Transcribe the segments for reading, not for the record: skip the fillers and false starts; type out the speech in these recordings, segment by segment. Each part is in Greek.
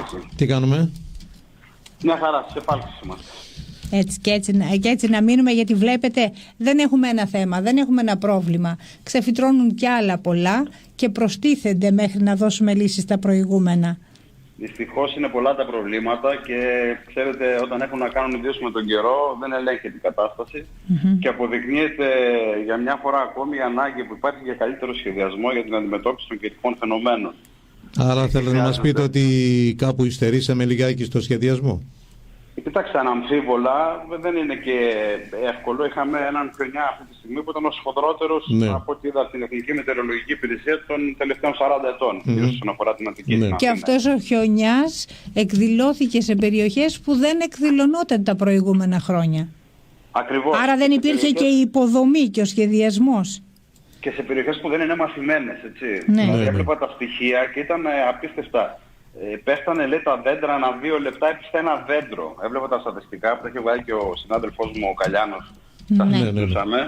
εσύ? Τι κάνουμε? Μια χαρά, στις επάλξεις είμαστε. Έτσι και έτσι να μείνουμε, γιατί βλέπετε δεν έχουμε ένα θέμα, δεν έχουμε ένα πρόβλημα. Ξεφυτρώνουν κι άλλα πολλά και προστίθενται μέχρι να δώσουμε λύσεις στα προηγούμενα. Δυστυχώς είναι πολλά τα προβλήματα και ξέρετε, όταν έχουν να κάνουν ιδίως με τον καιρό δεν ελέγχεται η κατάσταση και αποδεικνύεται για μια φορά ακόμη η ανάγκη που υπάρχει για καλύτερο σχεδιασμό για την αντιμετώπιση των καιρικών φαινομένων. Άρα θέλετε να μας πείτε ότι κάπου υστερήσαμε λιγάκι στο σχεδιασμό? Κοιτάξτε, αναμφίβολα δεν είναι και εύκολο. Είχαμε έναν χιονιά αυτή τη στιγμή που ήταν ο σφοδρότερος από ό,τι είδα στην Εθνική Μετεωρολογική Υπηρεσία των τελευταίων 40 ετών, κυρίως όσον αφορά την Αττική. Και αυτός ο χιονιάς εκδηλώθηκε σε περιοχές που δεν εκδηλωνόταν τα προηγούμενα χρόνια. Ακριβώς. Άρα δεν υπήρχε και η υποδομή και ο σχεδιασμός. Και σε περιοχές που δεν είναι μαθημένες, έτσι. Ναι. Δηλαδή έβλεπα τα στοιχεία και ήταν απίστευτα. Πέφτανε, λέει, τα δέντρα ανά 2 λεπτά, έπεσε ένα δέντρο. Έβλεπα τα στατιστικά που τα είχε βγάλει και ο συνάδελφός μου ο Καλιάνος. Τα συζητούσαμε.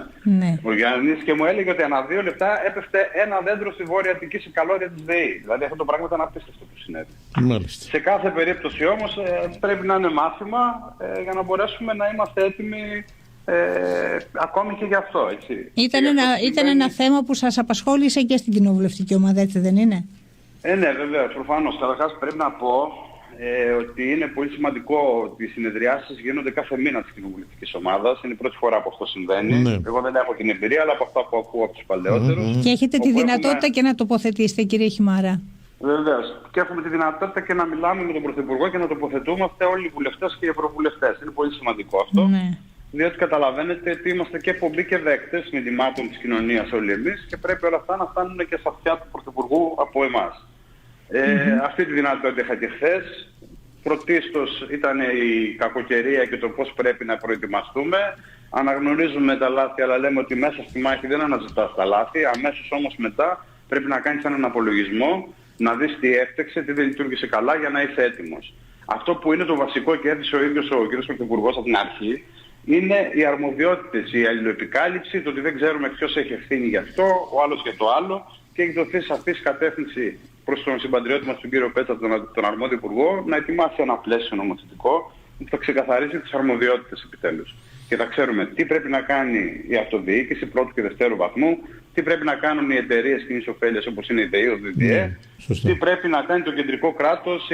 Ο Γιάννης, και μου έλεγε ότι ανά 2 λεπτά έπεφτε ένα δέντρο στη Βόρεια Αττική σε καλώρια της ΔΕΗ. Δηλαδή αυτό το πράγμα ήταν απίστευτο που συνέβη. Μάλιστα. Σε κάθε περίπτωση όμως πρέπει να είναι μάθημα για να μπορέσουμε να είμαστε έτοιμοι ακόμη και γι' αυτό. Έτσι. Ήταν ένα θέμα που σας απασχόλησε και στην κοινοβουλευτική ομάδα, έτσι δεν είναι? Ναι, βεβαίως, προφανώς. Καταρχάς πρέπει να πω ότι είναι πολύ σημαντικό ότι οι συνεδριάσεις γίνονται κάθε μήνα της κοινοβουλευτικής ομάδας. Είναι η πρώτη φορά που αυτό συμβαίνει. Ναι. Εγώ δεν έχω την εμπειρία, αλλά από αυτά που ακούω από τους παλαιότερους. Και έχετε τη δυνατότητα και να τοποθετήσετε, κύριε Χιμάρα. Βεβαίως. Και έχουμε τη δυνατότητα και να μιλάμε με τον Πρωθυπουργό και να τοποθετούμαστε όλοι οι βουλευτές και οι ευρωβουλευτές. Είναι πολύ σημαντικό αυτό. Ναι. Διότι καταλαβαίνετε ότι είμαστε και εκπομπή και δέκτες μηνυμάτων της κοινωνίας όλοι εμείς και πρέπει όλα αυτά να φτάνουν και στα αυτιά του Πρωθυπουργού από εμάς. Αυτή τη δυνατότητα είχα και χθες. Πρωτίστως ήταν η κακοκαιρία και το πώς πρέπει να προετοιμαστούμε. Αναγνωρίζουμε τα λάθη, αλλά λέμε ότι μέσα στη μάχη δεν αναζητάς τα λάθη. Αμέσως όμως μετά πρέπει να κάνεις έναν απολογισμό, να δεις τι έφταξε, τι δεν λειτουργήσε καλά για να είσαι έτοιμος. Αυτό που είναι το βασικό και έθεσε ο ίδιος ο κ. Πρωθυπουργός από την αρχή, είναι οι αρμοδιότητες, η αλληλοεπικάλυψη, το ότι δεν ξέρουμε ποιος έχει ευθύνη γι' αυτό, ο άλλος για το άλλο, και έχει δοθεί σαφής κατεύθυνση προς τον συμπατριώτη μας τον κύριο Πέτσα, τον αρμόδιο υπουργό, να ετοιμάσει ένα πλαίσιο νομοθετικό που θα ξεκαθαρίσει τις αρμοδιότητες επιτέλους. Και θα ξέρουμε τι πρέπει να κάνει η αυτοδιοίκηση πρώτου και δευτέρου βαθμού, τι πρέπει να κάνουν οι εταιρείες κοινής ωφέλειας όπως είναι η ΔΕΗ, ο ΔΔΕ, τι πρέπει να κάνει το κεντρικό κράτος,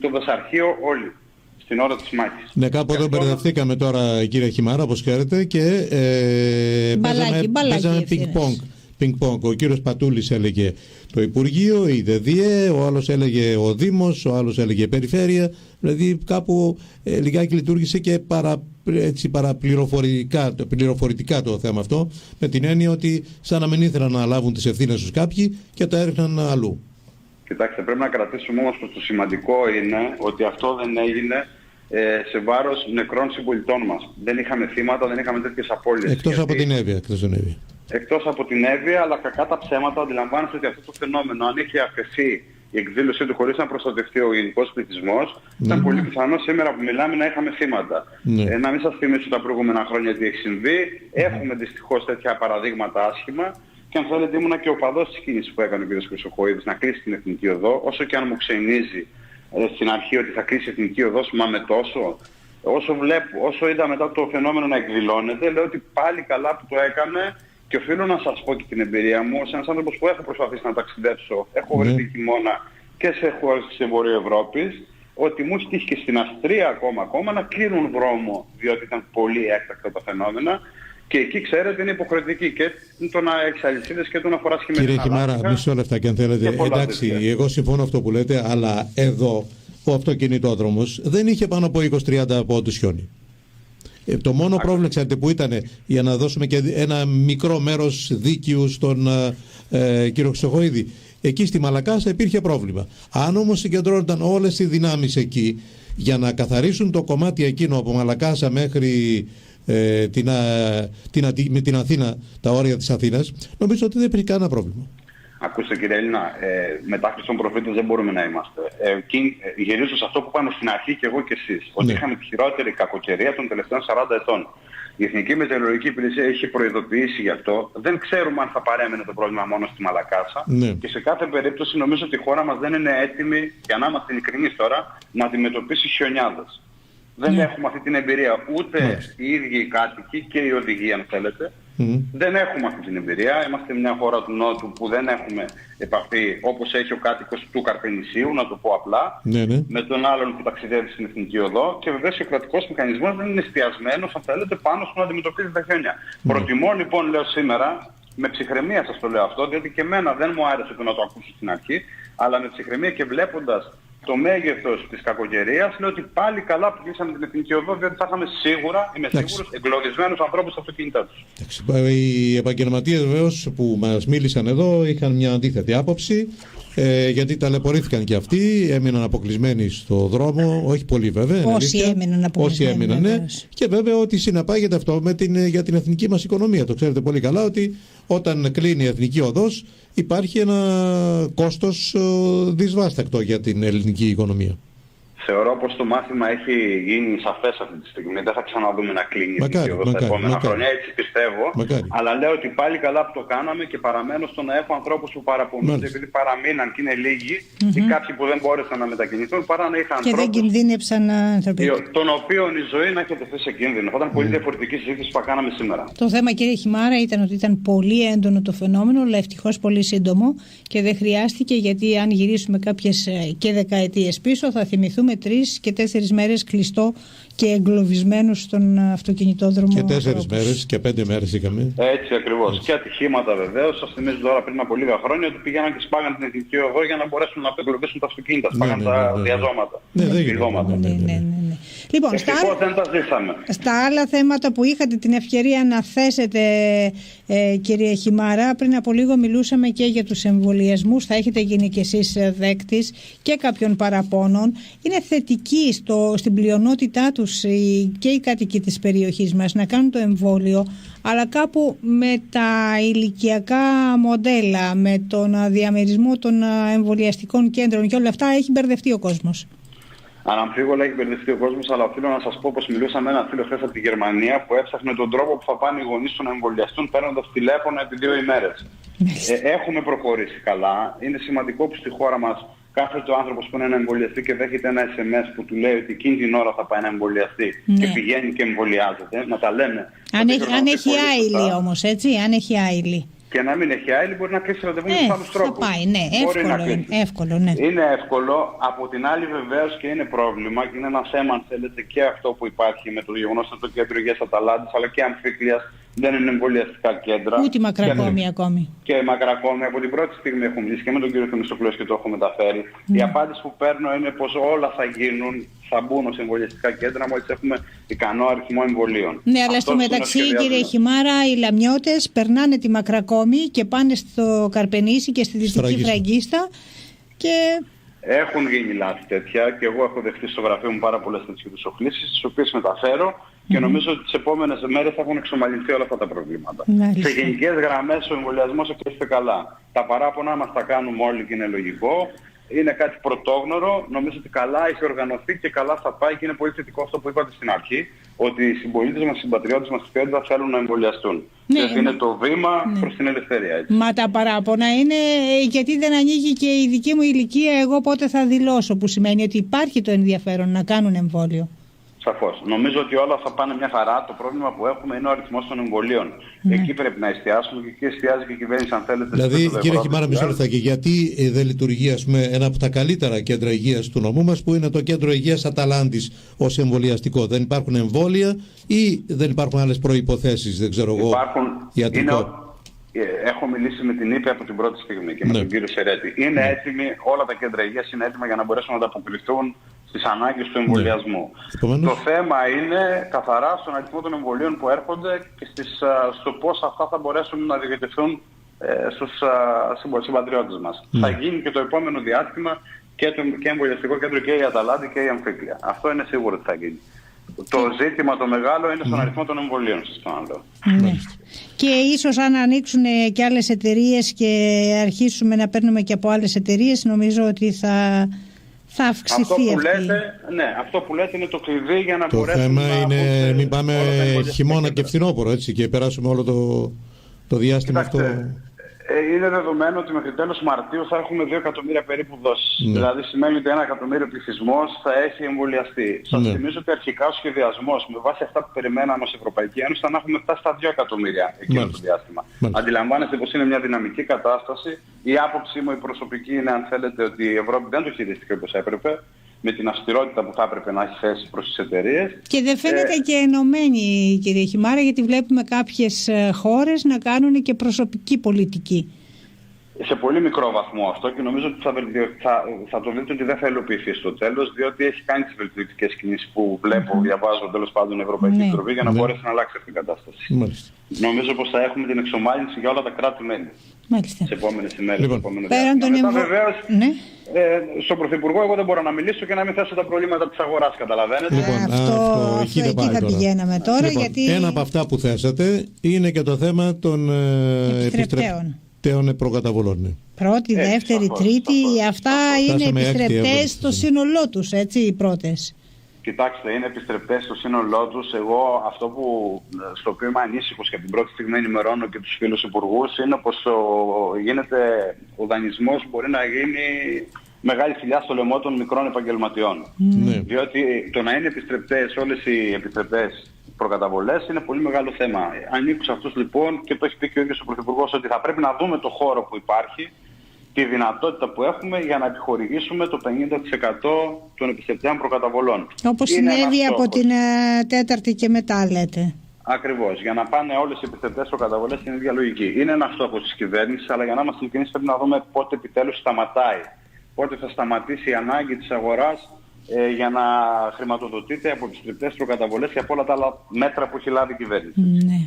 το δασαρχείο, όλοι. Στην ώρα της μάχης. Ναι, κάπου εδώ μπερδευτήκαμε τώρα, κύριε Χιμάρα, όπως ξέρετε, και παίζαμε πινκ-πονγκ. Ο κύριος Πατούλης έλεγε το Υπουργείο, η ΔΔΕ, ο άλλος έλεγε ο Δήμος, ο άλλος έλεγε η Περιφέρεια. Δηλαδή κάπου λιγάκι λειτουργήσε και παραπληροφορητικά το θέμα αυτό, με την έννοια ότι σαν να μην ήθελαν να λάβουν τις ευθύνες τους κάποιοι και τα έριχναν αλλού. Κοιτάξτε, πρέπει να κρατήσουμε όμως πως το σημαντικό είναι ότι αυτό δεν έγινε σε βάρος νεκρών συμπολιτών μας. Δεν είχαμε θύματα, δεν είχαμε τέτοιες απώλειες. Εκτός από την Εύβοια. Εκτός από την Εύβοια, αλλά κακά τα ψέματα, αντιλαμβάνεστε ότι αυτό το φαινόμενο, αν είχε αφαιθεί η εκδήλωσή του χωρίς να προστατευτεί ο γενικός πληθυσμός, ήταν πολύ πιθανό σήμερα που μιλάμε να είχαμε θύματα. Να μην σας θυμίσω τα προηγούμενα χρόνια τι έχει συμβεί. Έχουμε δυστυχώς τέτοια παραδείγματα άσχημα. Και αν θέλετε, ήμουνα και οπαδός της κίνησης που έκανε ο κ. Χρυσοχοΐδης να κλείσει την Εθνική Οδό, όσο και αν μου ξενίζει στην αρχή ότι θα κλείσει η Εθνική Οδός, μα με τόσο. Όσο είδα μετά το φαινόμενο να εκδηλώνεται, λέω ότι πάλι καλά που το έκανε, και οφείλω να σας πω και την εμπειρία μου, ως ένας άνθρωπος που έχω προσπαθήσει να ταξιδέψω, έχω βρεθεί χειμώνα και σε χώρες της Βορείου Ευρώπης, ότι μου έχει τύχει και στην Αυστρία ακόμα να κλείνουν δρόμο, διότι ήταν πολύ έκτακτα τα φαινόμενα. Και εκεί, ξέρετε, είναι υποχρεωτική και το να έχεις αλυσίδες και το να φοράς χειμερινά. Κύριε Χιμάρα, μισό λεπτά και αν θέλετε. Εντάξει, εγώ συμφωνώ αυτό που λέτε, αλλά εδώ ο αυτοκινητόδρομος δεν είχε πάνω από 20-30 πόντους χιόνι. Το μόνο πρόβλημα, ξέρετε, που ήταν, για να δώσουμε και ένα μικρό μέρος δίκαιου στον κύριο Χρυσοχοΐδη, εκεί στη Μαλακάσα υπήρχε πρόβλημα. Αν όμως συγκεντρώνονταν όλες οι δυνάμεις εκεί για να καθαρίσουν το κομμάτι εκείνο από Μαλακάσα μέχρι με την Αθήνα, τα όρια της Αθήνας, νομίζω ότι δεν υπήρχε κανένα πρόβλημα. Ακούστε, κύριε Έλληνα, μετά Χριστόν προφήτες δεν μπορούμε να είμαστε. Γυρίζω σε αυτό που πάνω στην αρχή και εγώ και εσείς. Ότι είχαμε τη χειρότερη κακοκαιρία των τελευταίων 40 ετών. Η Εθνική Μετεωρολογική Υπηρεσία έχει προειδοποιήσει γι' αυτό. Δεν ξέρουμε αν θα παρέμενε το πρόβλημα μόνο στη Μαλακάσα. Ναι. Και σε κάθε περίπτωση νομίζω ότι η χώρα μας δεν είναι έτοιμη, για να είμαστε ειλικρινείς τώρα, να αντιμετωπίσει χιονιάδες. Δεν έχουμε αυτή την εμπειρία ούτε οι ίδιοι οι κάτοικοι και οι οδηγοί, αν θέλετε. Δεν έχουμε αυτή την εμπειρία. Είμαστε μια χώρα του Νότου που δεν έχουμε επαφή όπως έχει ο κάτοικος του Καρπενησίου, να το πω απλά, με τον άλλον που ταξιδεύει στην Εθνική Οδό. Και βεβαίως ο κρατικός μηχανισμός δεν είναι εστιασμένος, αν θέλετε, πάνω στο να αντιμετωπίζει τα χιόνια. Προτιμώ λοιπόν, λέω σήμερα, με ψυχραιμία σας το λέω αυτό, διότι και εμένα δεν μου άρεσε το να το ακούσω στην αρχή, αλλά με ψυχραιμία και βλέποντας το μέγεθος της κακοκαιρίας, λέω ότι πάλι καλά που κλείσαμε την Εθνική Οδό, διότι θα είχαμε σίγουρα, είμαι σίγουρος, εγκλωβισμένους ανθρώπους στα αυτοκίνητά τους. Οι επαγγελματίες βεβαίως που μας μίλησαν εδώ είχαν μια αντίθετη άποψη, γιατί ταλαιπωρήθηκαν και αυτοί, έμειναν αποκλεισμένοι στο δρόμο, όχι πολύ βέβαια. Όσοι έμειναν αποκλεισμένοι. Ναι. Και βέβαια ότι συναπάγεται αυτό για την εθνική μας οικονομία. Το ξέρετε πολύ καλά ότι όταν κλείνει η Εθνική Οδός υπάρχει ένα κόστος δυσβάστακτο για την ελληνική οικονομία. Θεωρώ πως το μάθημα έχει γίνει σαφές αυτή τη στιγμή. Δεν θα ξαναδούμε να κλείνει η Εθνική Οδός τα επόμενα χρόνια, έτσι πιστεύω. Αλλά λέω ότι πάλι καλά που το κάναμε και παραμένω στο να έχω ανθρώπους που παραπονούνται επειδή παραμείναν και είναι λίγοι ή κάποιοι που δεν μπόρεσαν να μετακινηθούν παρά να είχαν ανθρώπους. Και δεν κινδύνεψαν ανθρωπίνους. Τον οποίον η ζωή να έχει τεθεί σε κίνδυνο. Θα ήταν πολύ διαφορετική συζήτηση που θα κάναμε σήμερα. Το θέμα, κύριε Χιμάρα, ήταν ότι ήταν πολύ έντονο το φαινόμενο, αλλά ευτυχώς πολύ σύντομο και δεν χρειάστηκε, γιατί αν γυρίσουμε κάποιες και δεκαετίες πίσω θα θυμηθούμε 3 και 4 μέρες κλειστό και εγκλωβισμένους στον αυτοκινητόδρομο. Και 4 μέρες και 5 μέρες είχαμε. Έτσι ακριβώς. Και ατυχήματα βεβαίως. Σας θυμίζω τώρα πριν από λίγα χρόνια ότι πήγαιναν και σπάγαν την Εθνική Οδό για να μπορέσουν να εγκλωβίσουν τα αυτοκίνητα. Σπάγαν τα διαζώματα. Λοιπόν, δεν τα ζήσαμε. Στα άλλα θέματα που είχατε την ευκαιρία να θέσετε, κύριε Χιμάρα, πριν από λίγο μιλούσαμε και για τους εμβολιασμούς. Θα έχετε γίνει κι εσείς δέκτης και κάποιων παραπώνων. Είναι θετική στην πλειονότητά τους και οι κάτοικοι της περιοχής μας να κάνουν το εμβόλιο, αλλά κάπου με τα ηλικιακά μοντέλα, με τον διαμερισμό των εμβολιαστικών κέντρων και όλα αυτά έχει μπερδευτεί ο κόσμος. Αναμφίβολα έχει μπερδευτεί ο κόσμος, αλλά οφείλω να σας πω πως μιλούσα με έναν φίλο χθες από τη Γερμανία που έψαχνε τον τρόπο που θα πάνε οι γονείς του να εμβολιαστούν παίρνοντας τηλέφωνο επί 2 ημέρες. Έχουμε προχωρήσει καλά. Είναι σημαντικό που στη χώρα μας κάθεται ο άνθρωπος που είναι να εμβολιαστεί και δέχεται ένα SMS που του λέει ότι εκείνη την ώρα θα πάει να εμβολιαστεί και πηγαίνει και εμβολιάζεται. Να τα λέμε. Αν έχει άειλη όμως, έτσι, αν έχει άειλη. Και να μην έχει άειλη μπορεί να κλείσει ραντεβού με τους άλλους τρόπους. Θα πάει, ναι, εύκολο, ναι. Είναι εύκολο. Από την άλλη βεβαίως και είναι πρόβλημα και είναι ένα θέμα, αν θέλετε, και αυτό που υπάρχει με το γεγονός ότι το κέντρο υγείας Αταλάντης αλλά και Αμφίκλειας δεν είναι εμβολιαστικά κέντρα. Ούτε Μακρακόμη ακόμη. Και Μακρακόμη. Από την πρώτη στιγμή έχουμε μιλήσει και με τον κύριο Θεμιστοκλέο και το έχω μεταφέρει. Η απάντηση που παίρνω είναι πως όλα θα γίνουν, θα μπουν ως εμβολιαστικά κέντρα μόλις έχουμε ικανό αριθμό εμβολίων. Ναι, αλλά στο μεταξύ, κύριε Χιμάρα, οι Λαμιώτες περνάνε τη Μακρακόμη και πάνε στο Καρπενήσι και στη Δυτική Φραγκίστα και... Έχουν γίνει λάθη τέτοια και εγώ έχω δεχτεί στο γραφείο μου πάρα πολλές τέτοιες οχλήσεις, τις οποίες μεταφέρω και νομίζω ότι τις επόμενες μέρες θα έχουν εξομαλυνθεί όλα αυτά τα προβλήματα. Σε γενικές γραμμές ο εμβολιασμός εκτελείται καλά. Τα παράπονα μας τα κάνουμε όλοι και είναι λογικό. Είναι κάτι πρωτόγνωρο, νομίζω ότι καλά έχει οργανωθεί και καλά θα πάει και είναι πολύ θετικό αυτό που είπατε στην αρχή, ότι οι συμπολίτες μας, οι συμπατριώτες μας θα θέλουν να εμβολιαστούν. Δηλαδή είναι το βήμα προς την ελευθερία. Έτσι. Μα τα παράπονα είναι γιατί δεν ανοίγει και η δική μου ηλικία, εγώ πότε θα δηλώσω, που σημαίνει ότι υπάρχει το ενδιαφέρον να κάνουν εμβόλιο. Σαφώς. Νομίζω ότι όλα θα πάνε μια χαρά. Το πρόβλημα που έχουμε είναι ο αριθμός των εμβολίων. Εκεί πρέπει να εστιάσουμε και εκεί εστιάζει και η κυβέρνηση, αν θέλετε. Δηλαδή, κύριε Χιμάρα, μισό λεπτάκι, γιατί δεν λειτουργεί ένα από τα καλύτερα κέντρα υγείας του νομού μας, που είναι το κέντρο υγείας Αταλάντης ως εμβολιαστικό? Δεν υπάρχουν εμβόλια ή δεν υπάρχουν άλλες προϋποθέσεις? Δεν ξέρω εγώ. Ιατρικό. Έχω μιλήσει με την ΥΠΕ από την πρώτη στιγμή και με τον κύριο Σερέτη. Είναι έτοιμοι, όλα τα κέντρα υγείας είναι έτοιμα για να μπορέσουν να ανταποκριθούν στις ανάγκες του εμβολιασμού. Το θέμα είναι καθαρά στον αριθμό των εμβολίων που έρχονται και στο πώς αυτά θα μπορέσουν να διοικηθούν στους συμπατριώτες μας. Θα γίνει και το επόμενο διάστημα και εμβολιαστικό κέντρο και η Αταλάντη και η Αμφίκλεια. Αυτό είναι σίγουρο ότι θα γίνει. Το ζήτημα το μεγάλο είναι στον αριθμό των εμβολίων, σας το λέω. Και ίσως αν ανοίξουν και άλλες εταιρείες και αρχίσουμε να παίρνουμε και από άλλες εταιρείες, νομίζω ότι θα αυξηθεί αυτό που λέτε είναι το κλειδί για να μπορέσουμε να... Το θέμα είναι μην πάμε χειμώνα και φθινόπωρο, έτσι, και περάσουμε όλο το διάστημα. Κοιτάξτε, αυτό. Είναι δεδομένο ότι μέχρι τέλος Μαρτίου θα έχουμε 2 εκατομμύρια περίπου δόσεις. Δηλαδή σημαίνει ότι 1 εκατομμύριο πληθυσμός θα έχει εμβολιαστεί. Σας θυμίζω ότι αρχικά ο σχεδιασμός με βάση αυτά που περιμέναμε ως Ευρωπαϊκή Ένωση θα έχουμε φτάσει στα 2 εκατομμύρια εκείνο το διάστημα. Αντιλαμβάνεστε πως είναι μια δυναμική κατάσταση. Η άποψή μου η προσωπική είναι, αν θέλετε, ότι η Ευρώπη δεν το χειρίστηκε όπως έπρεπε, με την αυστηρότητα που θα έπρεπε να έχει θέσει προς τις εταιρείες. Και δεν φαίνεται και ενωμένη, κύριε Χιμάρα, γιατί βλέπουμε κάποιες χώρες να κάνουν και προσωπική πολιτική. Σε πολύ μικρό βαθμό αυτό, και νομίζω ότι θα το δείτε ότι δεν θα υλοποιηθεί στο τέλος, διότι έχει κάνει τις βελτιωτικές κινήσεις που βλέπω, διαβάζω τέλος πάντων η Ευρωπαϊκή Επιτροπή για να μπορέσει να αλλάξει αυτή την κατάσταση. Νομίζω πως θα έχουμε την εξομάλυνση για όλα τα κράτη-μέλη. Τις επόμενες ημέρες. Πέραν των βεβαίως, στον Πρωθυπουργό εγώ δεν μπορώ να μιλήσω και να μην θέσω τα προβλήματα της αγοράς, καταλαβαίνετε. Εκεί θα πηγαίναμε τώρα. Γιατί... Ένα από αυτά που θέσατε είναι και το θέμα των επιστρεπτέων προκαταβολών. Πρώτη, δεύτερη, τρίτη, αυτά είναι επιστρεπτές στο σύνολό τους, έτσι, οι πρώτες. Κοιτάξτε, είναι επιστρεπτές στο σύνολό τους. Εγώ αυτό στο οποίο είμαι ανήσυχος και από την πρώτη στιγμή ενημερώνω και τους φίλους υπουργούς είναι πως ο δανεισμός μπορεί να γίνει μεγάλη φιλιά στο λαιμό των μικρών επαγγελματιών. Διότι το να είναι επιστρεπτές, όλες οι επιστρεπτές προκαταβολές είναι πολύ μεγάλο θέμα. Ανήκω σε αυτούς λοιπόν, και το έχει πει και ο ίδιος ο Πρωθυπουργός, ότι θα πρέπει να δούμε το χώρο που υπάρχει, τη δυνατότητα που έχουμε για να επιχορηγήσουμε το 50% των επιστρεπτέων προκαταβολών. Όπως συνέβη από την τέταρτη και μετά, λέτε. Ακριβώς. Για να πάνε όλες οι επιστρεπτές προκαταβολές στην ίδια λογική. Είναι ένας στόχος της κυβέρνησης, αλλά για να είμαστε ειλικρινείς πρέπει να δούμε πότε επιτέλους σταματάει. Πότε θα σταματήσει η ανάγκη της αγοράς για να χρηματοδοτείται από επιστρεπτές προκαταβολές και από όλα τα άλλα μέτρα που έχει λάβει η κυβέρνηση.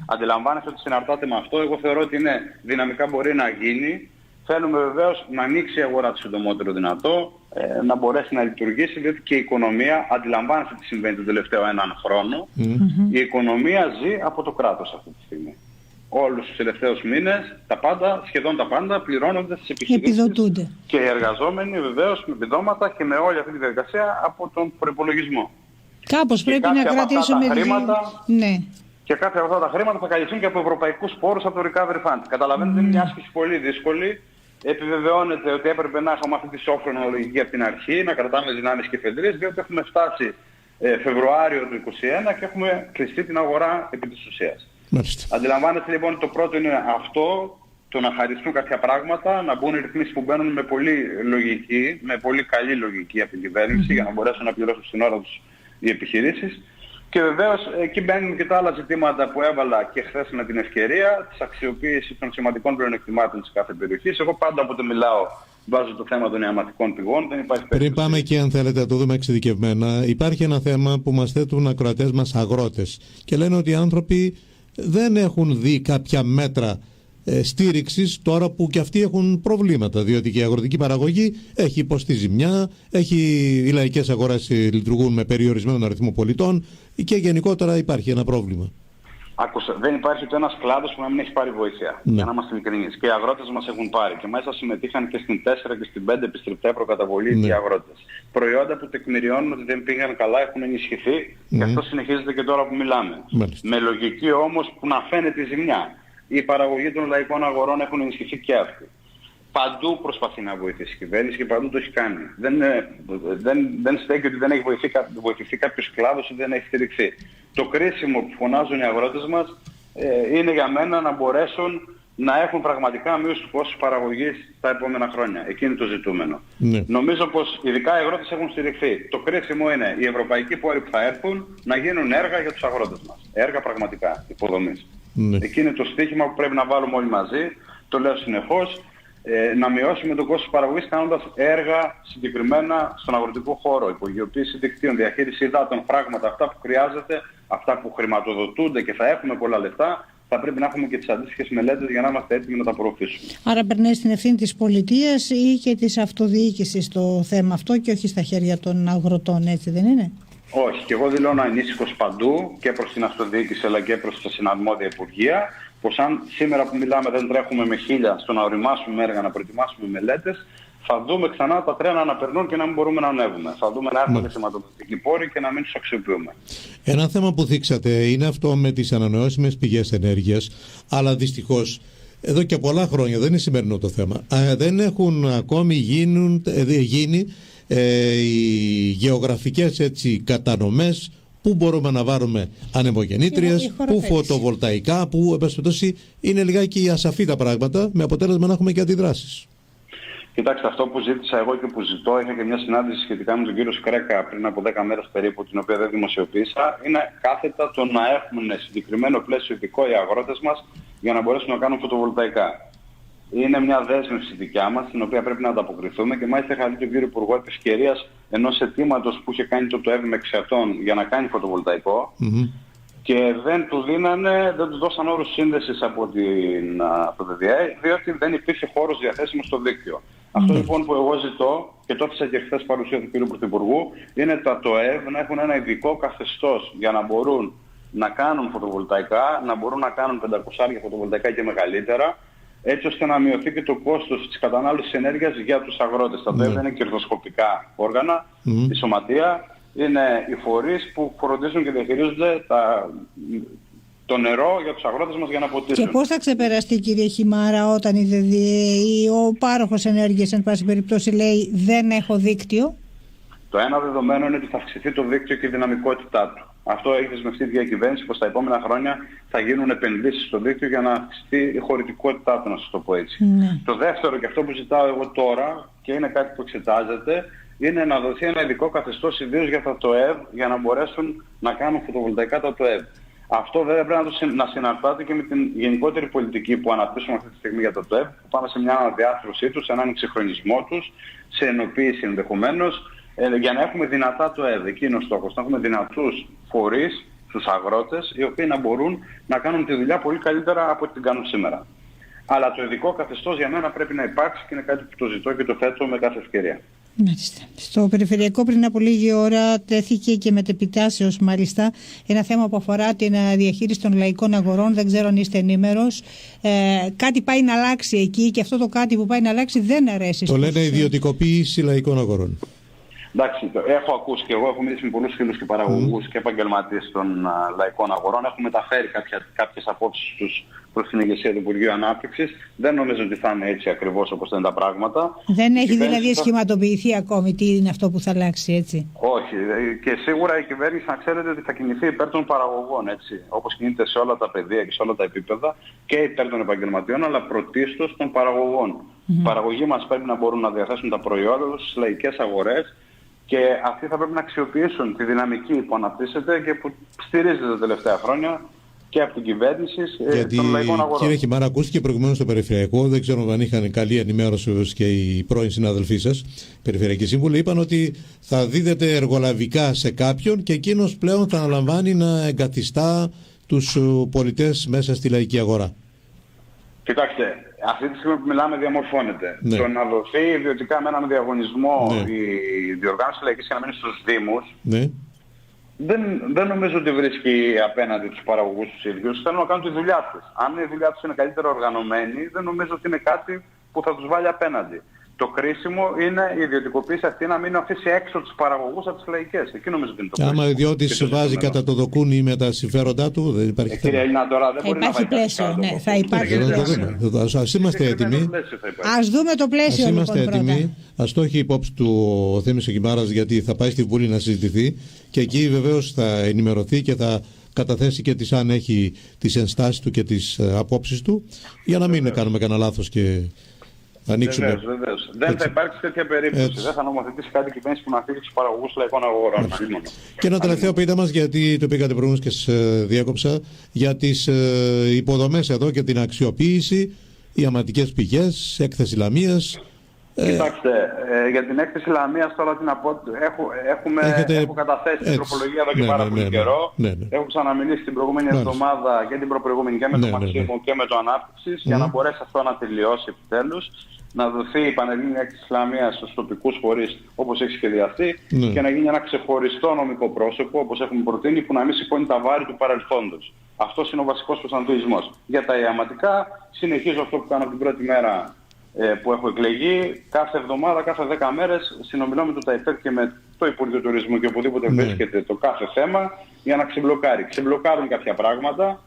Αντιλαμβάνεστε ότι συναρτάται με αυτό. Εγώ θεωρώ ότι δυναμικά μπορεί να γίνει. Θέλουμε βεβαίως να ανοίξει η αγορά το συντομότερο δυνατό, να μπορέσει να λειτουργήσει, διότι και η οικονομία, αντιλαμβάνεστε τι συμβαίνει τον τελευταίο 1 χρόνο, η οικονομία ζει από το κράτος αυτή τη στιγμή. Όλους τους τελευταίους μήνες, σχεδόν τα πάντα πληρώνονται στις επιχειρήσεις και οι εργαζόμενοι βεβαίως με επιδόματα και με όλη αυτή τη διαδικασία από τον προϋπολογισμό. Κάπως πρέπει να κρατήσουμε χρήματα. Και κάποια από αυτά τα χρήματα θα καλυφθούν και από ευρωπαϊκούς πόρους από το Recovery Fund. Καταλαβαίνετε, είναι μια άσκηση πολύ δύσκολη. Επιβεβαιώνεται ότι έπρεπε να έχουμε αυτή τη σόφρονα λογική από την αρχή, να κρατάμε δυνάμεις και εφεδρίες, διότι έχουμε φτάσει Φεβρουάριο του 2021 και έχουμε κλειστεί την αγορά επί της ουσίας. Αντιλαμβάνεστε λοιπόν ότι το πρώτο είναι αυτό, το να χαριστούν κάποια πράγματα, να μπουν οι ρυθμίσεις που μπαίνουν με πολύ λογική, με πολύ καλή λογική από την κυβέρνηση για να μπορέσουν να πληρώσουν στην ώρα τους οι επιχειρήσεις. Και βεβαίως εκεί μπαίνουν και τα άλλα ζητήματα που έβαλα και χθες με την ευκαιρία της αξιοποίησης των σημαντικών πλεονεκτημάτων της κάθε περιοχής. Εγώ πάντα όποτε μιλάω βάζω το θέμα των νεαματικών πηγών. Δεν υπάρχει Πριν πάμε εκεί, αν θέλετε να το δούμε εξειδικευμένα, υπάρχει ένα θέμα που μας θέτουν ακροατές μας αγρότες και λένε ότι οι άνθρωποι δεν έχουν δει κάποια μέτρα στήριξης τώρα που και αυτοί έχουν προβλήματα, διότι και η αγροτική παραγωγή έχει υποστεί ζημιά, οι λαϊκές αγορές λειτουργούν με περιορισμένο αριθμό πολιτών και γενικότερα υπάρχει ένα πρόβλημα. Άκουσα, δεν υπάρχει ούτε ένας κλάδος που να μην έχει πάρει βοήθεια. Για να είμαστε ειλικρινείς. Και οι αγρότες μας έχουν πάρει. Και μάλιστα συμμετείχαν και στην 4 και στην 5 επιστρεπτέα προκαταβολή οι αγρότες. Προϊόντα που τεκμηριώνουν ότι δεν πήγαν καλά, έχουν ενισχυθεί και αυτό συνεχίζεται και τώρα που μιλάμε. Με λογική όμως που να φαίνεται η ζημιά. Η παραγωγή των λαϊκών αγορών έχουν ενισχυθεί και αυτή. Παντού προσπαθεί να βοηθήσει η κυβέρνηση και παντού το έχει κάνει. Δεν στέκει ότι δεν έχει βοηθηθεί κάποιος κλάδος ή δεν έχει στηριχθεί. Το κρίσιμο που φωνάζουν οι αγρότες μας είναι για μένα να μπορέσουν να έχουν πραγματικά μείωση του κόστους παραγωγής τα επόμενα χρόνια. Εκεί είναι το ζητούμενο. Νομίζω πως ειδικά οι αγρότες έχουν στηριχθεί. Το κρίσιμο είναι οι ευρωπαϊκοί πόροι που θα έρθουν να γίνουν έργα για τους αγρότες μας. Έργα πραγματικά υποδομής. Εκεί είναι το στίχημα που πρέπει να βάλουμε όλοι μαζί. Το λέω συνεχώς. Να μειώσουμε το κόστος παραγωγής κάνοντας έργα συγκεκριμένα στον αγροτικό χώρο, υπογειοποίηση δικτύων, διαχείριση υδάτων, πράγματα αυτά που χρειάζεται, αυτά που χρηματοδοτούνται και θα έχουμε πολλά λεφτά, θα πρέπει να έχουμε και τις αντίστοιχες μελέτες για να είμαστε έτοιμοι να τα προωθήσουμε. Άρα περνάει στην ευθύνη της πολιτείας ή και της αυτοδιοίκησης το θέμα αυτό και όχι στα χέρια των αγροτών, έτσι δεν είναι? Όχι, και εγώ δηλώνω ανήσυχος παντού και προς την αυτοδιοίκηση αλλά και προς τα συναρμόδια υπουργεία, πως αν σήμερα που μιλάμε δεν τρέχουμε με 1000 στο να οριμάσουμε έργα, να προετοιμάσουμε μελέτες, θα δούμε ξανά τα τρένα να περνούν και να μην μπορούμε να ανέβουμε. Θα δούμε να έρχονται χρηματοδοτικοί πόροι και να μην τους αξιοποιούμε. Ένα θέμα που θίξατε είναι αυτό με τις ανανεώσιμες πηγές ενέργειας, αλλά δυστυχώς εδώ και πολλά χρόνια, δεν είναι σημερινό το θέμα, δεν έχουν ακόμη γίνει οι γεωγραφικές κατανομές, πού μπορούμε να βάλουμε ανεμογεννήτριες, πού φωτοβολταϊκά, που επασπιτώσει είναι λιγάκι ασαφή τα πράγματα, με αποτέλεσμα να έχουμε και αντιδράσεις. Κοιτάξτε, αυτό που ζήτησα εγώ και που ζητώ, είχα και μια συνάντηση σχετικά με τον κύριο Σκρέκα πριν από 10 μέρες περίπου, την οποία δεν δημοσιοποίησα, είναι κάθετα το να έχουν συγκεκριμένο πλαίσιο ειδικό οι αγρότες μας για να μπορέσουν να κάνουν φωτοβολταϊκά. Είναι μια δέσμευση δικιά μας, την οποία πρέπει να ανταποκριθούμε και μάλιστα είχα δει τον κύριο Υπουργό επ' ευκαιρίας ενός αιτήματος που είχε κάνει το ΕΒ με εξιατών για να κάνει φωτοβολταϊκό. Και δεν του δώσαν όρους σύνδεσης από το ΔΔΕ, διότι δεν υπήρχε χώρος διαθέσιμος στο δίκτυο. Αυτό λοιπόν που εγώ ζητώ, και το άφησα και χθες παρουσία του κ. Πρωθυπουργού, είναι τα ΤΟΕΒ να έχουν ένα ειδικό καθεστώς για να μπορούν να κάνουν φωτοβολταϊκά, να μπορούν να κάνουν 500 φωτοβολταϊκά και μεγαλύτερα, έτσι ώστε να μειωθεί και το κόστος της κατανάλωσης ενέργειας για τους αγρότες. Τα ΤΟΕΒ είναι κερδοσκοπικά όργανα, η σωματεία. Είναι οι φορείς που φροντίζουν και διαχειρίζονται το νερό για τους αγρότες μας για να ποτίσουν. Και πώς θα ξεπεραστεί, κύριε Χιμάρα, όταν ο πάροχος ενέργειας, εν πάση περιπτώσει, λέει δεν έχω δίκτυο? Το ένα δεδομένο είναι ότι θα αυξηθεί το δίκτυο και η δυναμικότητά του. Αυτό έχει δεσμευτεί η διακυβέρνηση πως τα επόμενα χρόνια θα γίνουν επενδύσεις στο δίκτυο για να αυξηθεί η χωρητικότητά του, να σας το πω έτσι. Το δεύτερο, και αυτό που ζητάω εγώ τώρα, και είναι κάτι που εξετάζεται, είναι να δοθεί ένα ειδικό καθεστώς ιδίως για τα ΤΟΕΒ, για να μπορέσουν να κάνουν φωτοβολταϊκά τα ΤΟΕΒ. Αυτό βέβαια πρέπει να συναρτάται και με την γενικότερη πολιτική που αναπτύσσουμε αυτή τη στιγμή για τα ΤΟΕΒ, που πάμε σε μια αναδιάρθρωσή τους, σε έναν εξυγχρονισμό τους, σε ενοποίηση ενδεχομένως, για να έχουμε δυνατά ΤΟΕΒ. Εκεί είναι ο στόχος, να έχουμε δυνατούς φορείς στους αγρότες, οι οποίοι να μπορούν να κάνουν τη δουλειά πολύ καλύτερα από ό,τι την κάνουν σήμερα. Αλλά το ειδικό καθεστώς για μένα πρέπει να υπάρξει και είναι κάτι που το ζητώ και το θέτω με κάθε ευκαιρία. Μάλιστα. Στο Περιφερειακό πριν από λίγη ώρα τέθηκε και μετεπιτάσεως μάλιστα ένα θέμα που αφορά την διαχείριση των λαϊκών αγορών. Δεν ξέρω αν είστε ενήμερος. Κάτι πάει να αλλάξει εκεί και αυτό το κάτι που πάει να αλλάξει δεν αρέσει. Το λένε ιδιωτικοποίηση λαϊκών αγορών. Εντάξει, έχω ακούσει και εγώ, έχω μιλήσει με πολλούς φίλους και παραγωγούς και επαγγελματίες των λαϊκών αγορών. Έχουν μεταφέρει κάποιες απόψεις τους προς την ηγεσία του Υπουργείου Ανάπτυξης. Δεν νομίζω ότι θα είναι έτσι ακριβώς όπως είναι τα πράγματα. Δεν έχει δηλαδή σχηματοποιηθεί ακόμη τι είναι αυτό που θα αλλάξει, έτσι? Όχι. Και σίγουρα η κυβέρνηση να ξέρετε ότι θα κινηθεί υπέρ των παραγωγών, έτσι. Όπως κινείται σε όλα τα πεδία και σε όλα τα επίπεδα και υπέρ των επαγγελματιών, αλλά πρωτίστως των παραγωγών. Οι παραγωγοί μας πρέπει να μπορούν να διαθέσουν τα προϊόντα τους στις λαϊκές αγορές. Και αυτοί θα πρέπει να αξιοποιήσουν τη δυναμική που αναπτύσσεται και που στηρίζεται τα τελευταία χρόνια και από την κυβέρνηση των λαϊκών αγορών. Κύριε Χιμάρα, ακούστηκε προηγουμένως στο Περιφερειακό, δεν ξέρω αν είχαν καλή ενημέρωση και οι πρώην συναδελφοί σας, περιφερειακοί σύμβουλοι, είπαν ότι θα δίδεται εργολαβικά σε κάποιον και εκείνος πλέον θα αναλαμβάνει να εγκαθιστά τους πολιτές μέσα στη λαϊκή αγορά. Κοιτάξτε, αυτή τη στιγμή που μιλάμε διαμορφώνεται. Ναι. Το να δοθεί ιδιωτικά με έναν διαγωνισμό η διοργάνωση λαϊκής για να μείνει στους Δήμους, ναι, δεν νομίζω ότι βρίσκει απέναντι τους παραγωγούς τους ίδιους. Θέλουν να κάνουν τη δουλειά τους. Αν η δουλειά τους είναι καλύτερα οργανωμένη, δεν νομίζω ότι είναι κάτι που θα τους βάλει απέναντι. Το κρίσιμο είναι η ιδιωτικοποίηση αυτή να μην αφήσει έξω τους παραγωγούς από τις λαϊκές. Εκεί νομίζω ότι είναι το κρίσιμο. Άμα ιδιώτης βάζει κατά το δοκούνι με τα συμφέροντά του, δεν υπάρχει θέμα. Κύριε Έλληνα, τώρα δεν μπορεί να υπάρχει πλαίσιο. Ναι, θα υπάρχει πλαίσιο. Ας είμαστε έτοιμοι. Ας δούμε το πλαίσιο. Ας είμαστε έτοιμοι. Ας το έχει υπόψη του ο Θέμης ο Κιμάρας, γιατί θα πάει στη Βουλή να συζητηθεί και εκεί βεβαίως θα ενημερωθεί και θα καταθέσει και αν έχει τις ενστάσεις του και τις απόψεις του, για να μην κάνουμε κανένα λάθος και ανοίξουμε. Βεβαίως. Δεν θα υπάρξει τέτοια περίπτωση. Έτσι. Δεν θα νομοθετήσει κάτι κυβέρνηση που να αφήσει τους παραγωγούς λαϊκών αγορών. Και ένα τελευταίο πείτε μας, γιατί το πήγατε προηγούμενος και σε διέκοψα, για τις υποδομές εδώ και την αξιοποίηση, οι αματικές πηγές, έκθεση Λαμίας. Κοιτάξτε, για την έκθεση Λαμίας τώρα τι να πω, έχω καταθέσει την τροπολογία εδώ και πάρα πολύ καιρό. Έχω ξαναμιλήσει την προηγούμενη εβδομάδα και την προπροηγούμενη και με τον Μαξίμου και με το Ανάπτυξης για να μπορέσει αυτό να τελειώσει επιτέλους, να δοθεί η πανελλήνια έκθεση Λαμίας στους τοπικούς φορείς όπως έχει σχεδιαστεί και να γίνει ένα ξεχωριστό νομικό πρόσωπο όπως έχουμε προτείνει που να μην σηκώνει τα βάρη του παρελθόντος. Αυτός είναι ο βασικός προσανατολισμός. Για τα ιαματικά συνεχίζω αυτό που κάνω την πρώτη μέρα που έχω εκλεγεί, κάθε εβδομάδα, κάθε 10 μέρες συνομιλώ με το ΤΑΙΦΕΔ και με το Υπουργείο Τουρισμού και οπουδήποτε βρίσκεται το κάθε θέμα για να ξεμπλοκάρει. Ξεμπλοκάρουν κάποια πράγματα.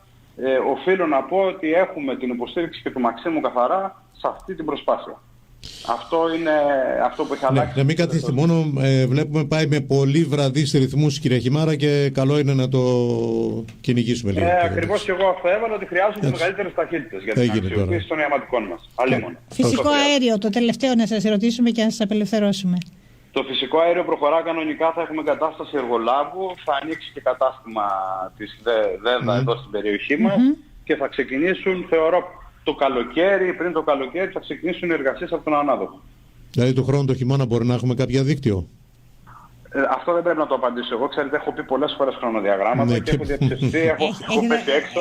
Οφείλω να πω ότι έχουμε την υποστήριξη και του Μαξίμου καθαρά σε αυτή την προσπάθεια. Αυτό είναι αυτό που έχει αλλάξει. Να μην καθίσετε μόνο, βλέπουμε πάει με πολύ βραδείς ρυθμούς, κυρία Χιμάρα, και καλό είναι να το κυνηγήσουμε λίγο. Ακριβώς και εγώ αυτό έβαλα, ότι χρειάζονται μεγαλύτερες ταχύτητες για την αξιοποίηση των ιαματικών μας. Φυσικό αέριο, το τελευταίο να σας ερωτήσουμε και να σας απελευθερώσουμε. Το φυσικό αέριο προχωρά κανονικά, θα έχουμε εγκατάσταση εργολάβου, θα ανοίξει και κατάστημα της ΔΕΔΑ εδώ στην περιοχή μας και θα ξεκινήσουν, θεωρώ, το καλοκαίρι, πριν το καλοκαίρι θα ξεκινήσουν οι εργασίες από τον ανάδοχο. Δηλαδή του χρόνου το χειμώνα μπορεί να έχουμε κάποια δίκτυο? Αυτό δεν πρέπει να το απαντήσω εγώ. Ξέρετε, έχω πει πολλές φορές χρονοδιαγράμματα και έχω διαψευστεί, έχω πέσει έξω.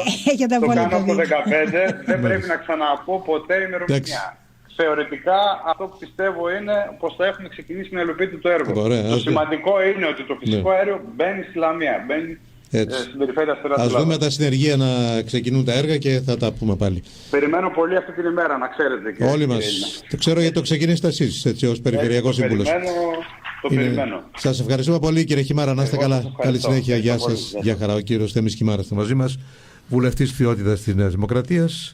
Το κάνω από το 2015, δεν πρέπει να ξαναπώ ποτέ ημερομηνία. Θεωρητικά αυτό που πιστεύω είναι πως θα έχουμε ξεκινήσει να υλοποιείται το έργο. Το σημαντικό είναι ότι το φυσικό αέριο μπαίνει στη Λαμία, μπαίνει στην περιφέρεια Αστέρας. Ας δούμε τα συνεργεία να ξεκινούν τα έργα και θα τα πούμε πάλι. Περιμένω πολύ αυτή την ημέρα, να ξέρετε. Και όλοι μας. Το ξέρω γιατί το ξεκινήσετε εσείς, έτσι, ως Περιφερειακός Σύμβουλος. Το περιμένω. Σας ευχαριστούμε πολύ, κύριε Χιμάρα. Να είστε καλά. Καλή συνέχεια. Γεια σας. Γεια χαρά. Ο κύριος Θέμης Χιμάρας ήταν μαζί μας, βουλευτής Φθιώτιδας της Νέας Δημοκρατίας.